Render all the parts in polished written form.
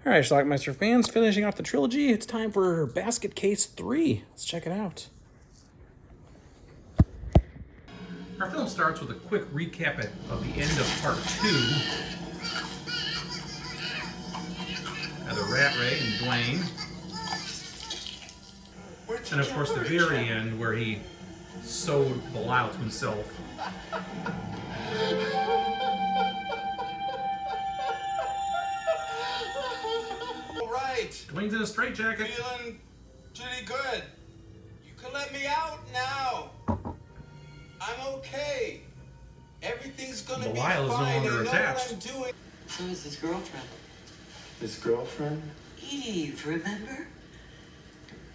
All right, Schlockmeister fans, finishing off the trilogy, it's time for Basket Case 3. Let's check it out. Our film starts with a quick recap of the end of Part 2. The BLU-RAY and Dwayne. And of course the very end where he sewed BLU to himself. Dwayne's in a straitjacket. Feeling pretty good. You can let me out now. I'm okay. Everything's gonna be fine. Is no longer attached. What I'm doing. So is his girlfriend. His girlfriend? Eve, remember?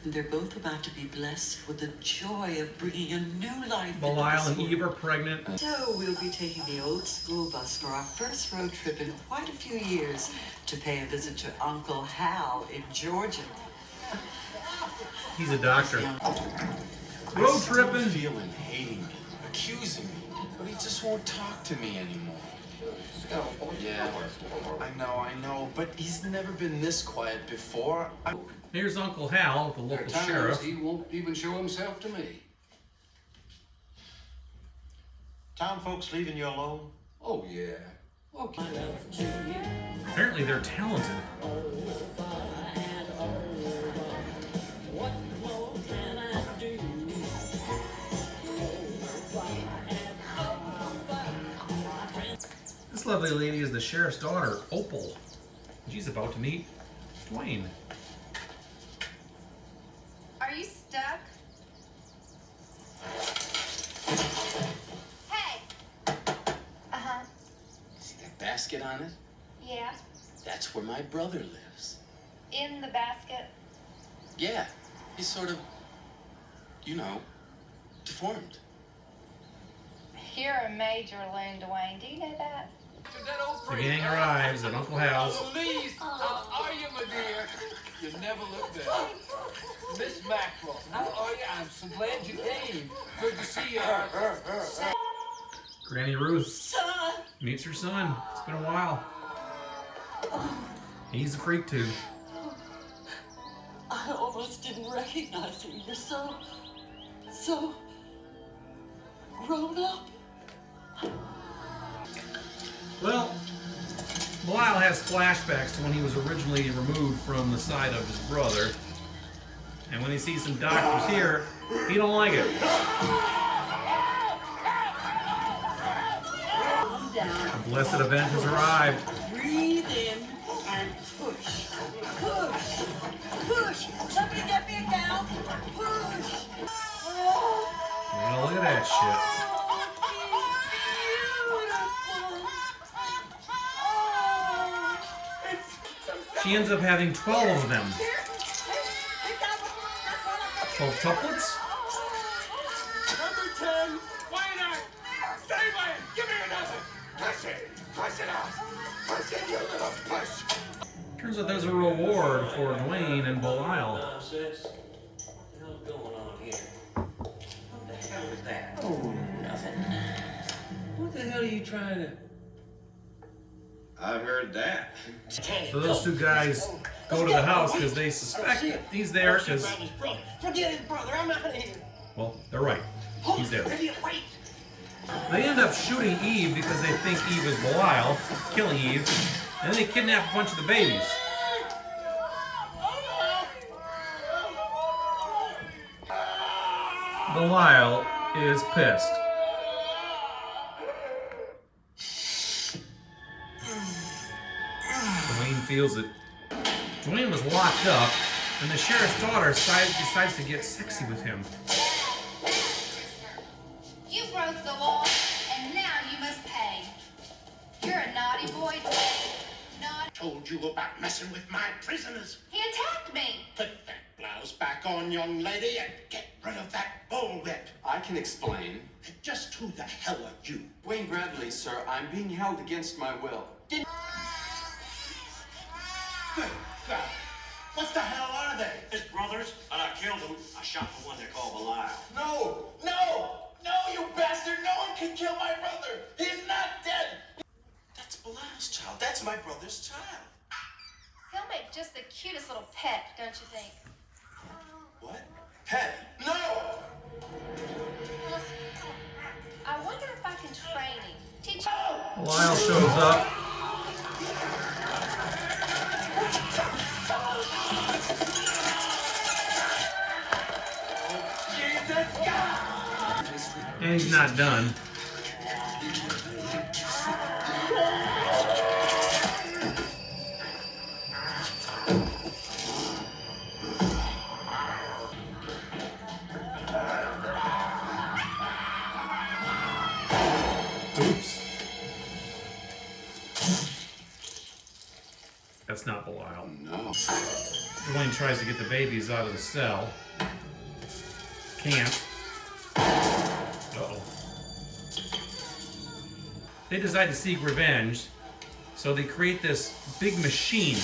And they're both about to be blessed with the joy of bringing a new life into BLU and this Eve are world. pregnant. So we'll be taking the old school bus for our first road trip in quite a few years to pay a visit to Uncle Hal in Georgia. He's a doctor. Road tripping. Feeling, hating me, accusing me, but he just won't talk to me anymore. Yeah, I know, but he's never been this quiet before. Here's Uncle Hal, the local sheriff. He won't even show himself to me. Town folks leaving you alone? Oh, yeah. Okay. Apparently they're talented. This lovely lady is the sheriff's daughter, Opal. She's about to meet Dwayne. Are you stuck? Hey! Uh-huh. See that basket on it? Yeah. That's where my brother lives. In the basket? Yeah, he's sort of, deformed. You're a major loon, Dwayne. Do you know that? The gang arrives at Uncle Hal's. Please, how are you, my dear? You never look better. Miss Mackerel, how are you? I'm so glad you came. Good to see you. Granny Ruth meets her son. It's been a while. He's a freak too. I almost didn't recognize you. You're so grown up. Well, BLU has flashbacks to when he was originally removed from the side of his brother. And when he sees some doctors here, he don't like it. A blessed event has arrived. Breathe in and push. Push. Push. Somebody get me a gown. Push. Well, look at that shit. She ends up having 12 of them. 12 tuplets? Number 10, why not? Stay by it. Give me another. Push it. Push it out. Push it, you little push. Turns out there's a reward for Dwayne and BLU. Sis, what the hell's going on here? What the hell is that? Oh, nothing. What the hell are you trying to... I've heard that. So those two guys go to the house because they suspect he's there because, Forget his brother. I'm out of here. well, they're right. He's there. They end up shooting Eve because they think Eve is BLU, killing Eve, and then they kidnap a bunch of the babies. BLU is pissed. Dwayne feels it. Dwayne was locked up, and the sheriff's daughter decides to get sexy with him. You broke the law, and now you must pay. You're a naughty boy, Dwayne. Naughty. Told you about messing with my prisoners. He attacked me. Put that blouse back on, young lady, and get rid of that bullwhip. I can explain. And just who the hell are you? Dwayne Bradley, sir, I'm being held against my will. Good God. What the hell are they? His brothers, and I killed them. I shot the one they call BLU. No, you bastard. No one can kill my brother. He's not dead. That's BLU's child. That's my brother's child. He'll make just the cutest little pet, don't you think? What? Pet? No! I wonder if I can train him. Teach Lyle shows up. And he's not done. Oops. That's not Belial. No. Dwayne tries to get the babies out of the cell. Can't. Uh-oh. They decide to seek revenge, so they create this big machine,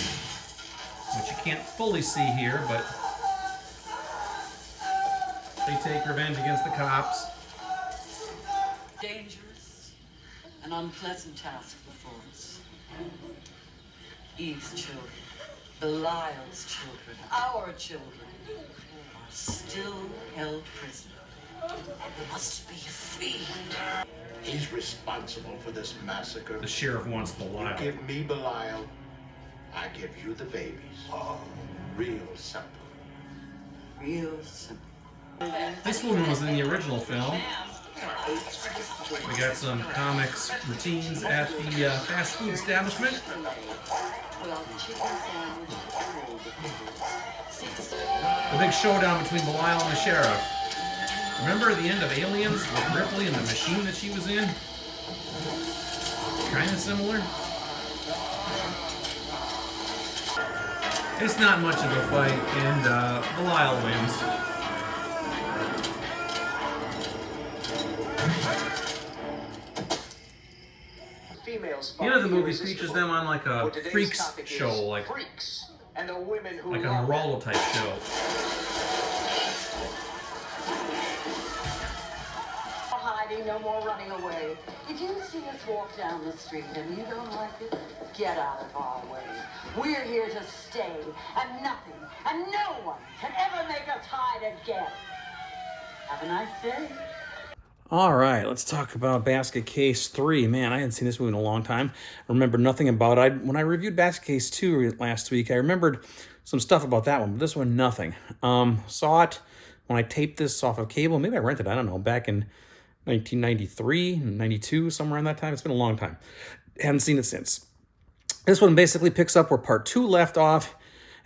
which you can't fully see here, but they take revenge against the cops. Dangerous and unpleasant task before us. Eve's children, Belial's children, our children, are still held prisoner. They must be freed. He's responsible for this massacre. The sheriff wants Belial. You give me Belial, I give you the babies. Real simple. Real simple. This woman was in the original film. We got some comics routines at the fast food establishment. The big showdown between Belial and the sheriff. Remember at the end of Aliens with Ripley and the machine that she was in? Kind of similar. It's not much of a fight, and Belial wins. The end of the movie features them on like a freaks show, like a Geraldo type show. Hiding, no more running away. If you see us walk down the street and you don't like it, get out of our way. We're here to stay, and nothing and no one can ever make us hide again. Have a nice day. All right, let's talk about Basket Case 3. Man, I hadn't seen this movie in a long time. I remember nothing about it. When I reviewed Basket Case 2 last week, I remembered some stuff about that one, but this one, nothing. Saw it when I taped this off of cable. Maybe I rented it, I don't know, back in 1993, 92, somewhere around that time. It's been a long time. Haven't seen it since. This one basically picks up where Part 2 left off.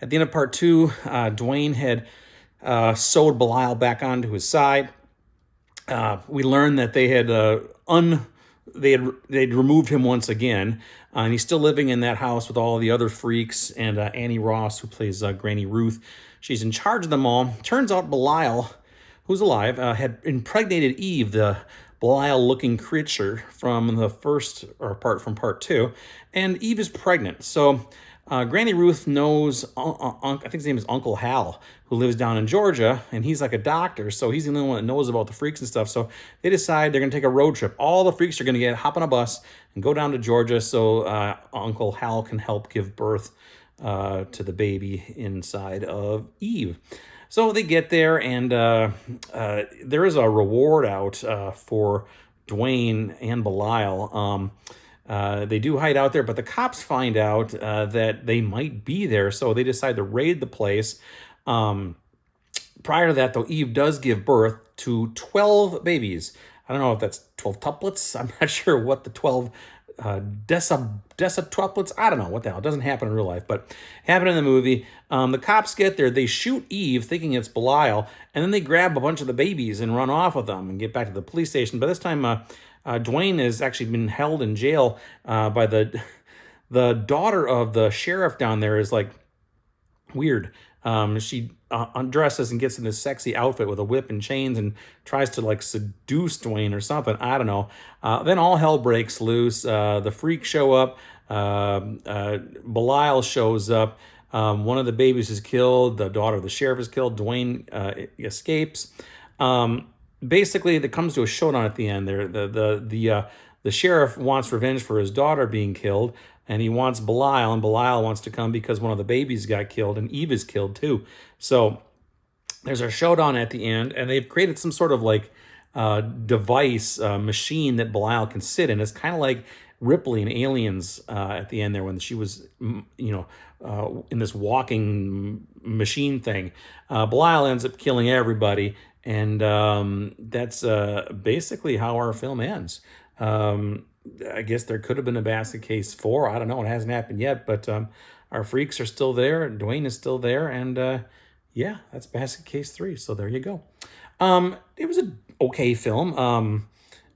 At the end of Part 2, Dwayne had sewed Belial back onto his side. We learned that they had they'd removed him once again, and he's still living in that house with all the other freaks and Annie Ross, who plays Granny Ruth. She's in charge of them all. Turns out Belial, who's alive, had impregnated Eve, the Belial-looking creature from the part 2, and Eve is pregnant. So Granny Ruth knows, I think his name is Uncle Hal, who lives down in Georgia, and he's like a doctor, so he's the only one that knows about the freaks and stuff. So they decide they're going to take a road trip. All the freaks are going to hop on a bus and go down to Georgia so Uncle Hal can help give birth to the baby inside of Eve. So they get there, and there is a reward out for Dwayne and Belial. They do hide out there, but the cops find out that they might be there, so they decide to raid the place. Prior to that, though, Eve does give birth to 12 babies. I don't know if that's 12 tuplets. I'm not sure what the 12 decatuplets. I don't know what the hell. It doesn't happen in real life, but happened in the movie. The cops get there. They shoot Eve, thinking it's Belial, and then they grab a bunch of the babies and run off with them and get back to the police station. But this time, Dwayne has actually been held in jail by the daughter of the sheriff down there. Is like weird. She undresses and gets in this sexy outfit with a whip and chains and tries to like seduce Dwayne or something. I don't know. Then all hell breaks loose. The freaks show up. Belial shows up. One of the babies is killed. The daughter of the sheriff is killed. Dwayne escapes. Basically, it comes to a showdown at the end. There, the sheriff wants revenge for his daughter being killed. and he wants Belial, and Belial wants to come because one of the babies got killed, and Eve is killed too. So there's a showdown at the end, and they've created some sort of like device, machine that Belial can sit in. It's kind of like Ripley in Aliens at the end there when she was, in this walking machine thing. Belial ends up killing everybody, and that's basically how our film ends. I guess there could have been a Basket Case 4. I don't know. It hasn't happened yet, but our freaks are still there. Dwayne is still there, and yeah, that's Basket Case 3. So there you go. It was an okay film.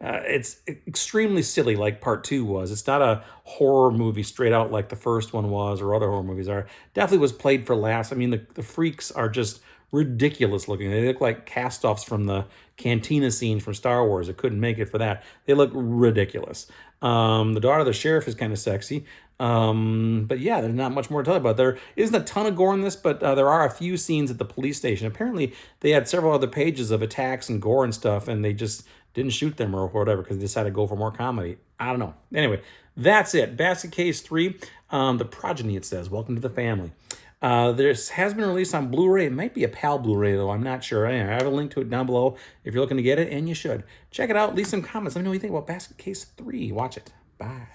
It's extremely silly like part 2 was. It's not a horror movie straight out like the first one was or other horror movies are. Definitely was played for laughs. I mean, the freaks are just ridiculous looking. They look like cast-offs from the cantina scene from Star Wars. I couldn't make it for that. They look ridiculous. The daughter of the sheriff is kind of sexy. But yeah, there's not much more to tell about. There isn't a ton of gore in this, but there are a few scenes at the police station. Apparently, they had several other pages of attacks and gore and stuff, and they just didn't shoot them or whatever because they decided to go for more comedy. I don't know. Anyway, that's it. Basket Case 3, The Progeny, it says. Welcome to the family. This has been released on Blu-ray. It might be a PAL Blu-ray, though. I'm not sure. Anyway, I have a link to it down below if you're looking to get it, and you should. Check it out. Leave some comments. Let me know what you think about Basket Case 3. Watch it. Bye.